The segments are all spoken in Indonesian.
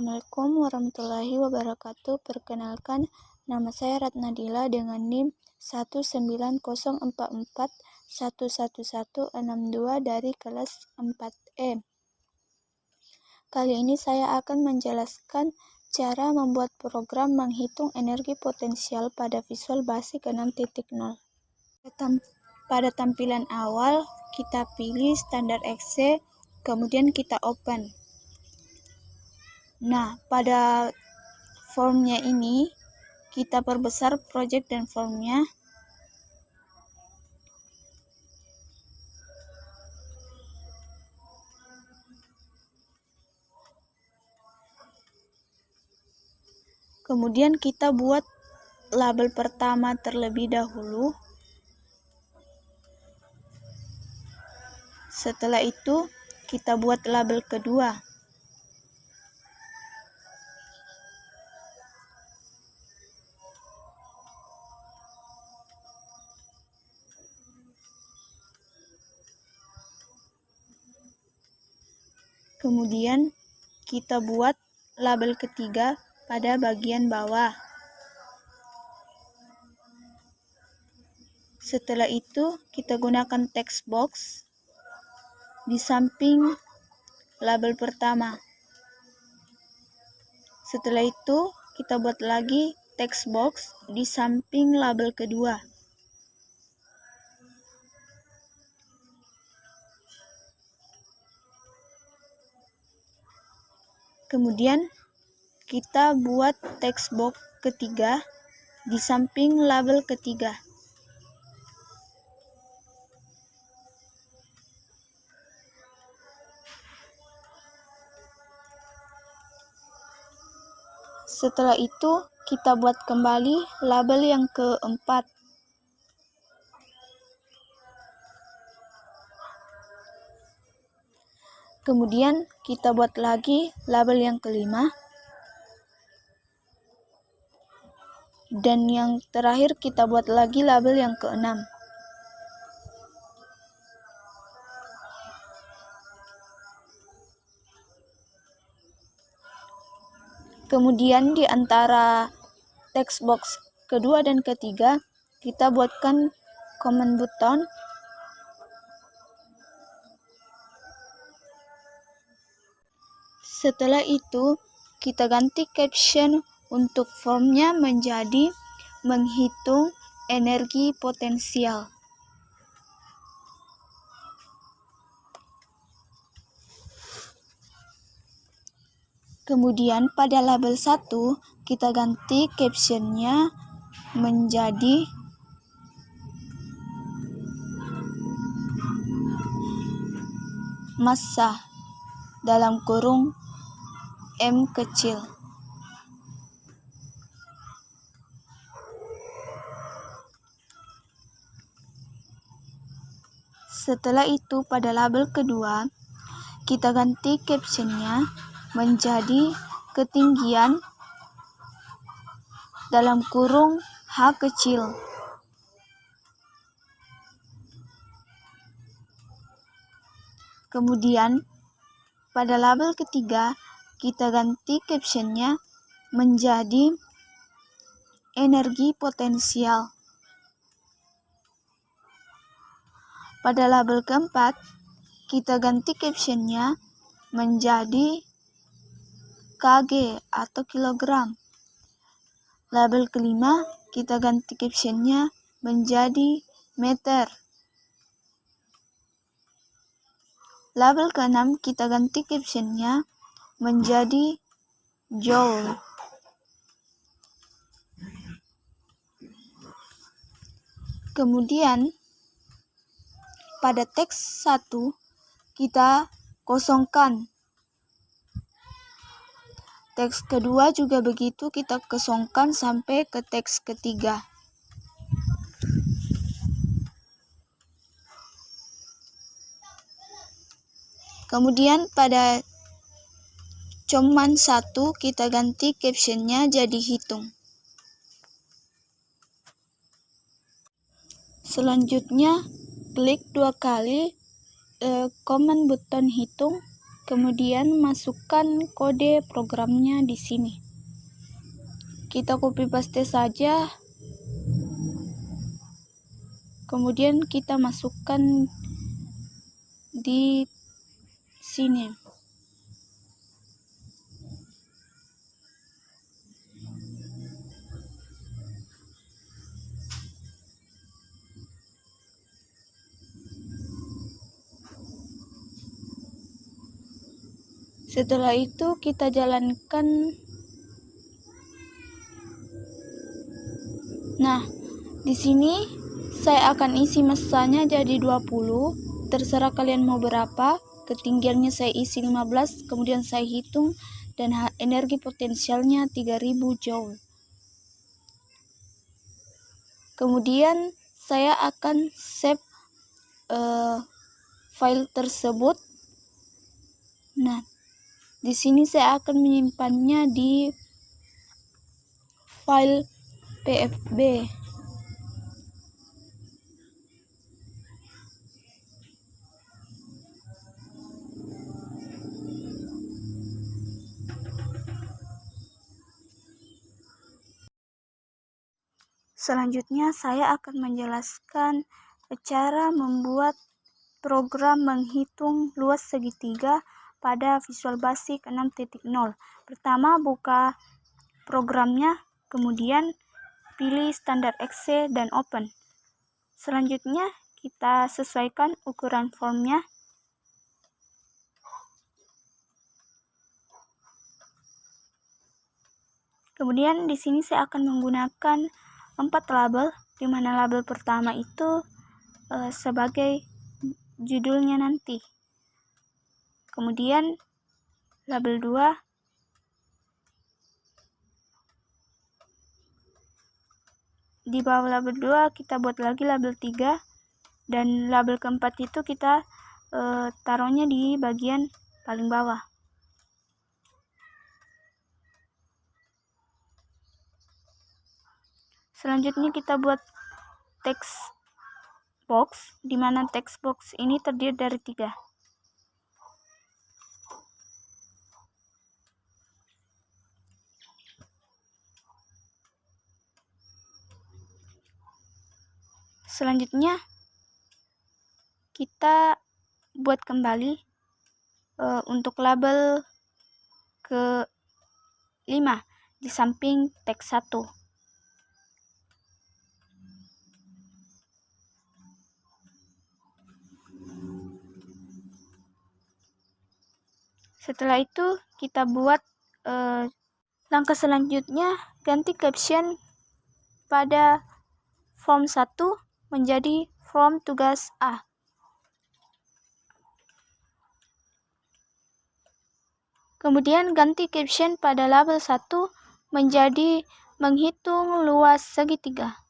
Assalamualaikum warahmatullahi wabarakatuh. Perkenalkan, nama saya Ratnadila dengan NIM 19044111162 dari kelas 4E. Kali ini saya akan menjelaskan cara membuat program menghitung energi potensial pada Visual Basic 6.0. Pada tampilan awal, kita pilih standar exe, kemudian kita open. Nah, pada formnya ini, kita perbesar project dan formnya. Kemudian kita buat label pertama terlebih dahulu. Setelah itu, kita buat label kedua. Kemudian kita buat label ketiga pada bagian bawah. Setelah itu kita gunakan text box di samping label pertama. Setelah itu kita buat lagi text box di samping label kedua. Kemudian kita buat text box ketiga di samping label ketiga. Setelah itu kita buat kembali label yang keempat. Kemudian kita buat lagi label yang kelima. Dan yang terakhir kita buat lagi label yang keenam. Kemudian di antara text box kedua dan ketiga, kita buatkan command button. Setelah itu, kita ganti caption untuk formnya menjadi menghitung energi potensial. Kemudian pada label 1, kita ganti captionnya menjadi massa dalam kurung M kecil. Setelah itu pada label kedua, kita ganti captionnya menjadi ketinggian dalam kurung H kecil. Kemudian pada label ketiga, kita ganti captionnya menjadi energi potensial. Pada label keempat, kita ganti captionnya menjadi kg atau kilogram. Label kelima, kita ganti captionnya menjadi meter. Label keenam, kita ganti captionnya menjadi joule. Kemudian pada teks 1 kita kosongkan. Teks kedua juga begitu, kita kosongkan sampai ke teks ketiga. Kemudian pada command 1 kita ganti captionnya jadi hitung. Selanjutnya klik 2 kali command button hitung Kemudian masukkan kode programnya di sini. Kita copy paste saja. Kemudian kita masukkan di sini. Setelah itu kita jalankan. Nah, di sini saya akan isi masanya jadi 20. Terserah kalian mau berapa. Ketinggiannya saya isi 15, kemudian saya hitung dan energi potensialnya 3000 joule. Kemudian saya akan save file tersebut. Nah, di sini saya akan menyimpannya di file PFB. Selanjutnya saya akan menjelaskan cara membuat program menghitung luas segitiga pada Visual Basic 6.0. Pertama, buka programnya, kemudian pilih standar exe dan open. Selanjutnya kita sesuaikan ukuran formnya. Kemudian di sini saya akan menggunakan 4 label, di mana label pertama itu sebagai judulnya nanti. Kemudian label 2 di bawah label 2 kita buat lagi label 3, dan label keempat itu kita taruhnya di bagian paling bawah. Selanjutnya kita buat text box, di mana text box ini terdiri dari 3. Selanjutnya kita buat kembali untuk label ke-5 di samping teks 1. Setelah itu kita buat langkah selanjutnya, ganti caption pada form 1 menjadi form tugas A. Kemudian ganti caption pada label 1 menjadi menghitung luas segitiga.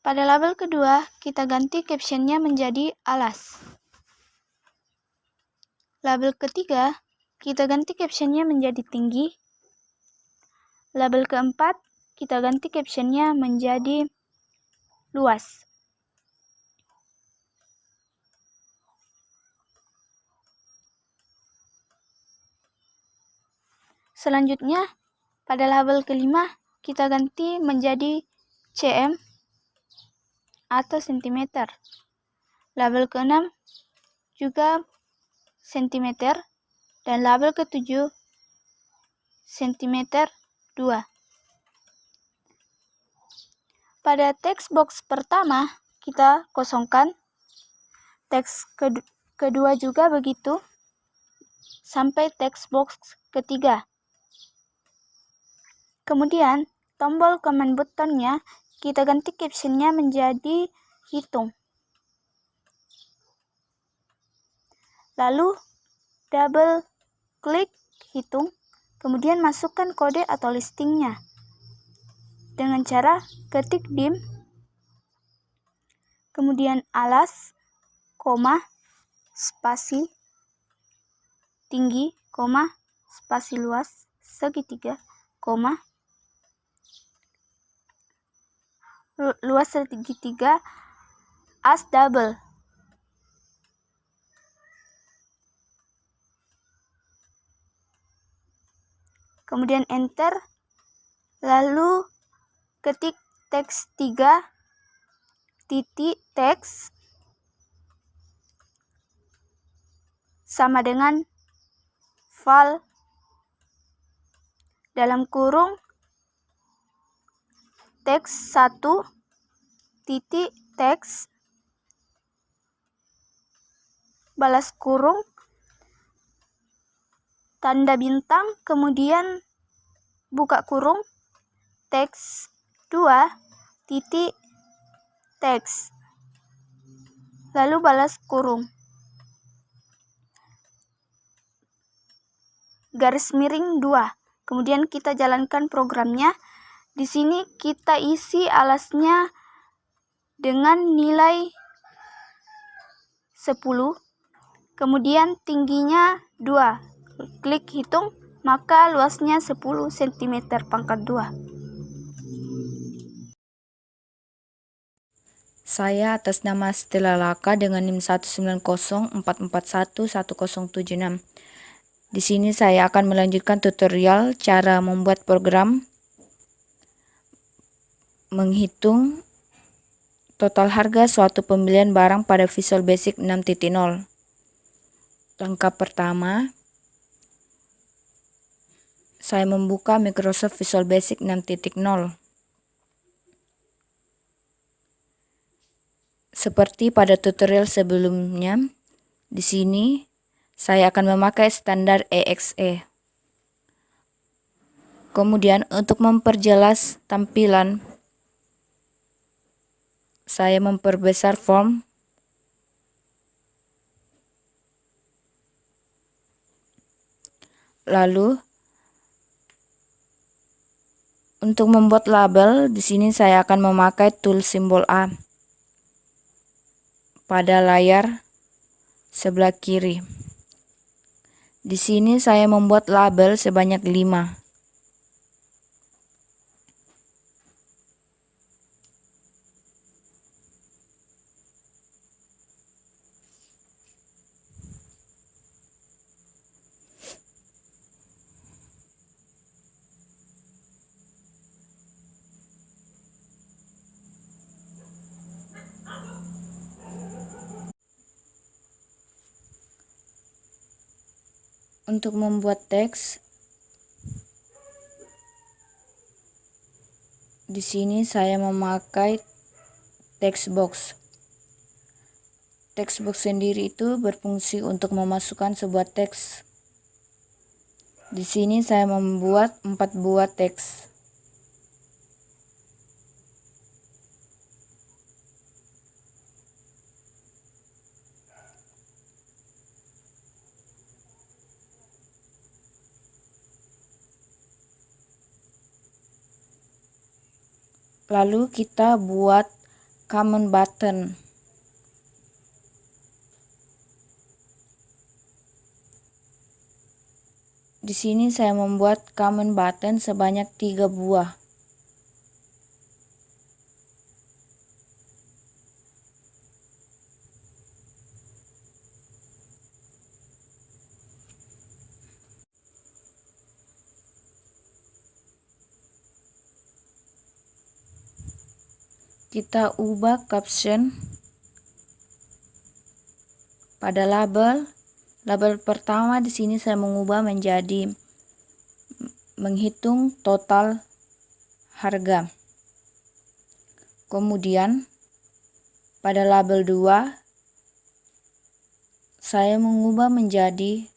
Pada label kedua, kita ganti captionnya menjadi alas. Label ketiga, kita ganti captionnya menjadi tinggi. Label keempat, kita ganti captionnya menjadi luas. Selanjutnya, pada label kelima, kita ganti menjadi cm atau cm. Label keenam juga cm, dan label ketujuh cm 2. Pada text box pertama, kita kosongkan. Teks kedua juga begitu, sampai text box ketiga. Kemudian, tombol command buttonnya kita ganti captionnya menjadi hitung. Lalu, double klik hitung, kemudian masukkan kode atau listingnya. Dengan cara ketik dim, kemudian alas, koma, spasi, tinggi, koma, spasi luas, segitiga, koma, luas segitiga as double. Kemudian enter, lalu ketik teks 3 titik teks sama dengan val dalam kurung teks 1 titik teks balas kurung tanda bintang, kemudian buka kurung teks 2 titik teks lalu balas kurung garis miring 2. Kemudian kita jalankan programnya. Di sini kita isi alasnya dengan nilai 10. Kemudian tingginya 2. Klik hitung, maka luasnya 10 cm pangkat 2. Saya atas nama Stella Laka dengan NIM 19044111076. Di sini saya akan melanjutkan tutorial cara membuat program menghitung total harga suatu pembelian barang pada Visual Basic 6.0. Langkah pertama, saya membuka Microsoft Visual Basic 6.0. Seperti pada tutorial sebelumnya, di sini saya akan memakai standar EXE. Kemudian untuk memperjelas tampilan, saya memperbesar form. Lalu untuk membuat label, di sini saya akan memakai tool simbol A pada layar sebelah kiri. Di sini saya membuat label sebanyak 5. Untuk membuat teks, di sini saya memakai text box. Text box sendiri itu berfungsi untuk memasukkan sebuah teks. Di sini saya membuat 4 buah teks. Lalu kita buat command button. Di sini saya membuat command button sebanyak 3 buah. Kita ubah caption pada label. Label pertama di sini saya mengubah menjadi menghitung total harga. Kemudian pada label 2 saya mengubah menjadi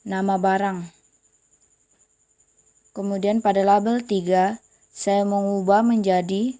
nama barang. Kemudian pada label 3 saya mengubah menjadi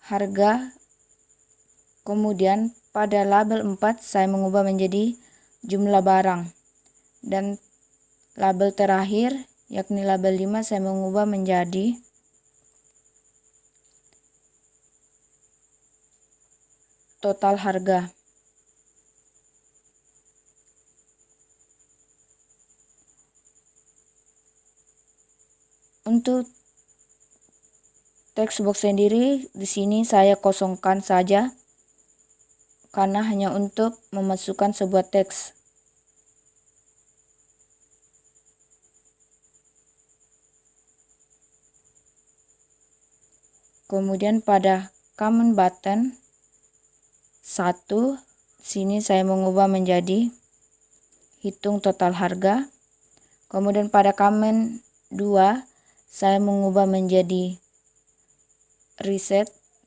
harga. Kemudian pada label 4 saya mengubah menjadi jumlah barang. Dan label terakhir yakni label 5 saya mengubah menjadi total harga. Untuk Teks box sendiri di sini saya kosongkan saja karena hanya untuk memasukkan sebuah teks. Kemudian pada comment button 1, sini saya mengubah menjadi hitung total harga. Kemudian pada comment 2, saya mengubah menjadi reset.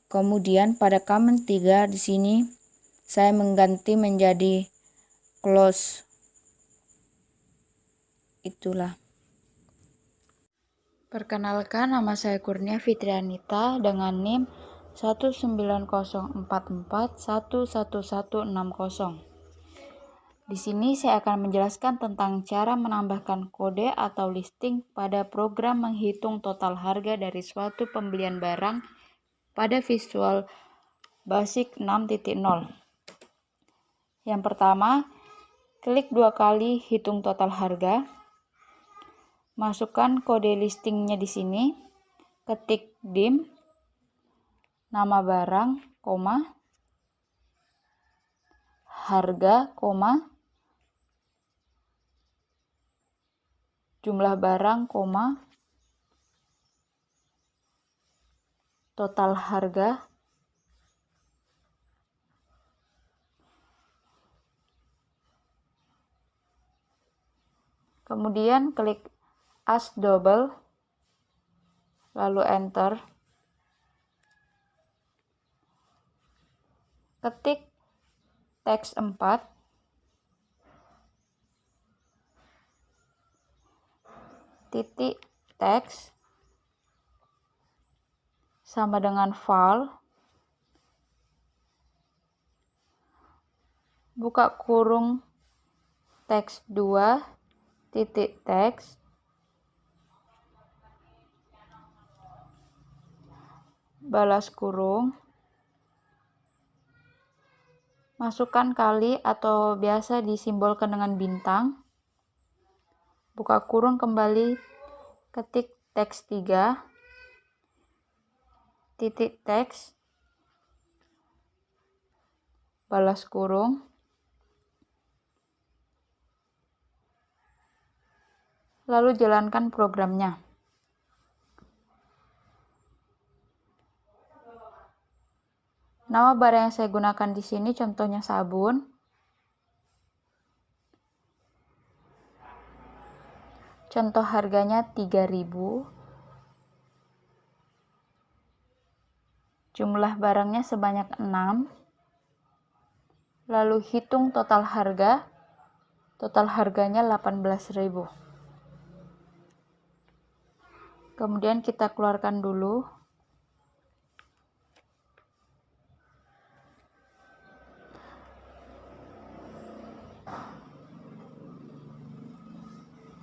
Kemudian pada comment 3 di sini saya mengganti menjadi close. Itulah. Perkenalkan, nama saya Kurnia Fitrianita dengan NIM 19044111160. Di sini saya akan menjelaskan tentang cara menambahkan kode atau listing pada program menghitung total harga dari suatu pembelian barang pada Visual Basic 6.0. Yang pertama, klik 2 kali hitung total harga. Masukkan kode listingnya di sini. Ketik dim, nama barang, koma, harga, koma, jumlah barang, koma, total harga, kemudian klik as double, lalu enter. Ketik teks 4, titik teks sama dengan file, buka kurung teks 2, titik teks, balas kurung, masukkan kali atau biasa disimbolkan dengan bintang, buka kurung kembali, ketik teks 3, titik teks, balas kurung, lalu jalankan programnya. Nama barang yang saya gunakan di sini contohnya sabun. Contoh harganya 3.000. Jumlah barangnya sebanyak 6. Lalu hitung total harga. Total harganya 18.000. Kemudian kita keluarkan dulu.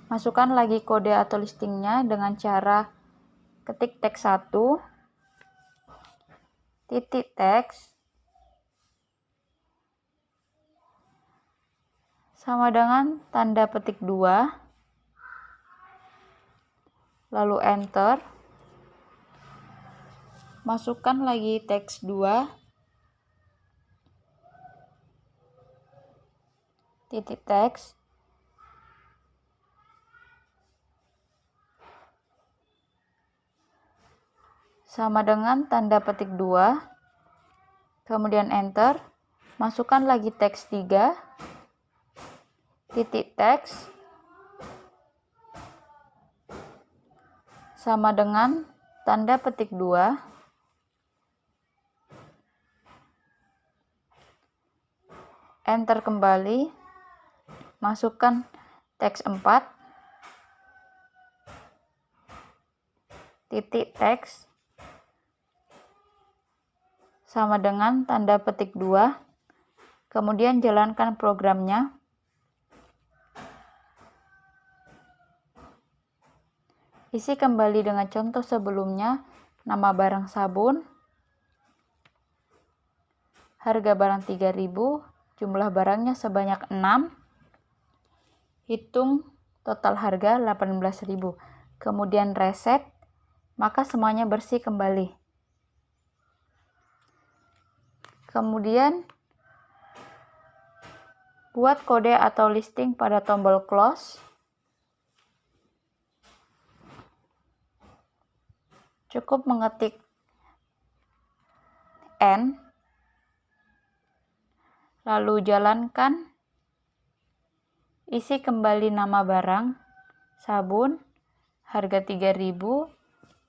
Masukkan lagi kode atau listingnya dengan cara ketik teks 1, titik teks, sama dengan tanda petik 2, lalu enter. Masukkan lagi teks 2, titik teks, sama dengan tanda petik 2, kemudian enter. Masukkan lagi teks 3, titik teks, sama dengan tanda petik 2, enter kembali. Masukkan teks 4, titik teks, sama dengan tanda petik 2, kemudian jalankan programnya. Isi kembali dengan contoh sebelumnya, nama barang sabun, harga barang 3.000, jumlah barangnya sebanyak 6, hitung total harga 18.000, kemudian reset, maka semuanya bersih kembali. Kemudian buat kode atau listing pada tombol close. Cukup mengetik N, lalu jalankan, isi kembali nama barang, sabun, harga 3.000,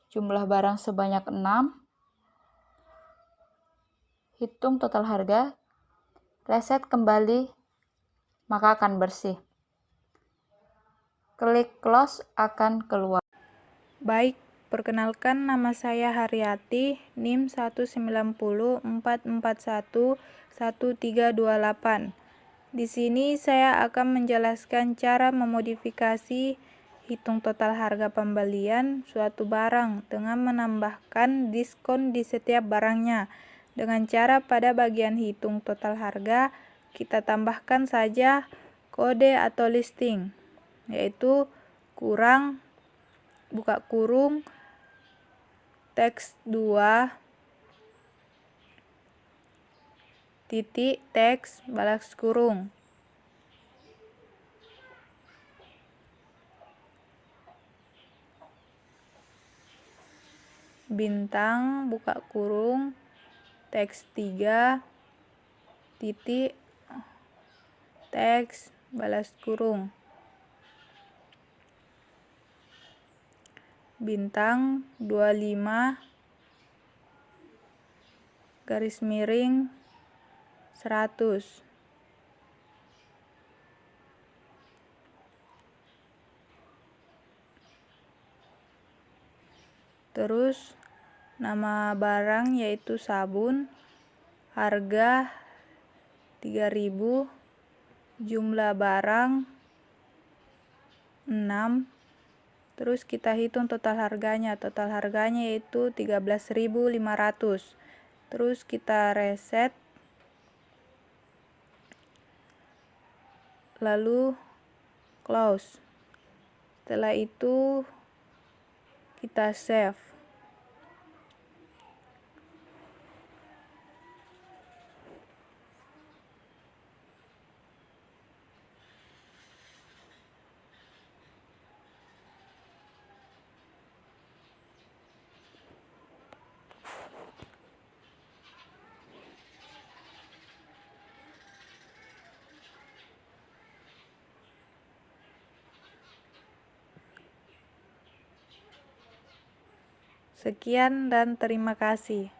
jumlah barang sebanyak 6, hitung total harga, reset kembali, maka akan bersih. Klik close akan keluar. Baik, perkenalkan nama saya Haryati, NIM 19044111328. Di sini saya akan menjelaskan cara memodifikasi hitung total harga pembelian suatu barang dengan menambahkan diskon di setiap barangnya. Dengan cara pada bagian hitung total harga, kita tambahkan saja kode atau listing, yaitu kurang buka kurung teks 2 titik teks balas kurung. Bintang buka kurung teks 3 titik teks balas kurung. Bintang 25 garis miring 100. Terus nama barang yaitu sabun, harga 3.000, jumlah barang 6. Terus kita hitung total harganya. Total harganya yaitu 13.500. Terus kita reset. Lalu close. Setelah itu kita save. Sekian dan terima kasih.